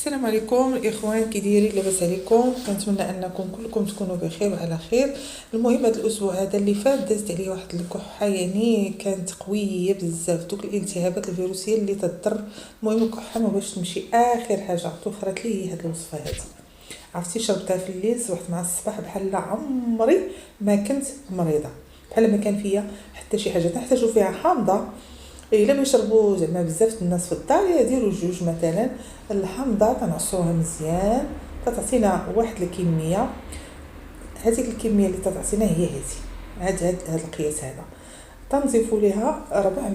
السلام عليكم الاخوان، كي دايرين؟ لاباس عليكم؟ كنتمنى انكم كلكم تكونوا بخير وعلى خير. المهم هذا الاسبوع هذا اللي فات دازت عليه واحد الكحه، يعني كانت قويه بزاف، دوك الالتهابات الفيروسيه اللي تضر. المهم الكحه ما باش تمشي، اخر حاجه توفرت لي هي هذه الوصفه هذه. عرفتي شربتها في الليل، صبحت مع الصباح بحال عمري ما كنت مريضه، بحال ما كان فيا حتى شي حاجه تحتاجوا فيها حامضه. الا ما يشربوا زعما بزاف الناس في الدار يديروا جوج مثلا. الحامضه تنعصروها مزيان، تعطينا واحد الكميه، هذيك الكميه اللي تعطينا هي هذه هاد القياس هذا. تنضيفوا ليها ربع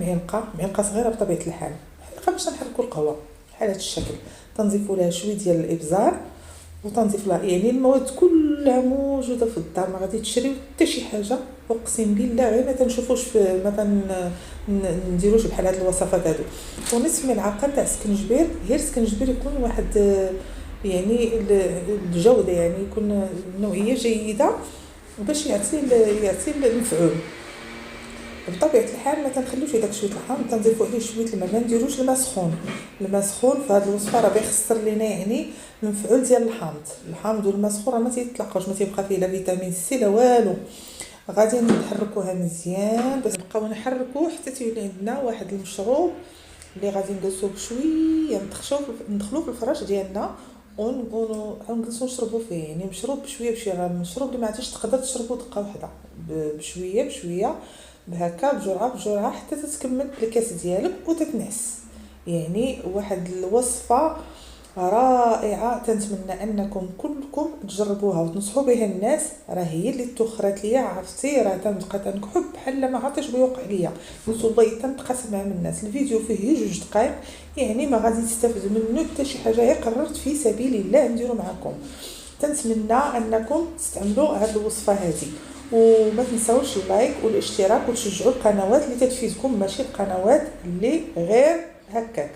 معلقه صغيره بطبيعه الحال، معلقه باش نحركوا القهوه بحال هذا الشكل. تنضيفوا لها شويه ديال الابزار، وتنضيف لها يعني المواد كلها موجوده في الدار، ما غادي تشريو حتى شي حاجه. اقسم بالله غير ما تنشوفوش في نديروش بحال هاد الوصفات هادو. ونصف ملعقه تاع سكنجبير، غير السكنجبير يكون واحد يعني الجوده، يعني يكون نوعيه جيده باش يعطي المفعول. بطبيعه الحال ما تنخليوش هذاك شويه الحامض، تنضيفوا عليه شويه الماء، ما نديروش الماء سخون. الماء سخون في هذه الوصفه راه بيخسر لينا يعني المفعول ديال الحامض والماء سخون راه ما تيتلاقاوش، ما تيبقى فيه لا فيتامين سي لا والو. غادي نحركوها مزيان، بس نبقاو نحركوه حتى تولي عندنا واحد المشروب اللي غادي نجلسوه بشويه، ندخلوه في الفراش ديالنا ونقولوا نجلسوا نشربوا فيه. يعني مشروب بشويه راه المشروب اللي ما عادش تقدر تشربه دقه واحده، بشويه بهكا، بجرعه حتى تتكمل الكاس ديالك وتتنعس. يعني واحد الوصفه رائعه، تنتمنى انكم كلكم تجربوها وتنصحوا بها الناس. راه هي اللي توخرت ليا، عرفتي راه تنبقى تنكحب بحال ما عرفتش بيوقع ليا، قلت والله تنبقى سمع من الناس. الفيديو فيه 2 دقائق، يعني ما غادي تستافدوا منه حتى شي حاجه، هي قررت في سبيل الله نديرو معكم. تنتمنى انكم تستعملوا هذه الوصفه هذه، وما تنساوش اللايك والاشتراك وتشجعوا القنوات اللي تتفيدكم، ماشي القنوات اللي غير هكاك.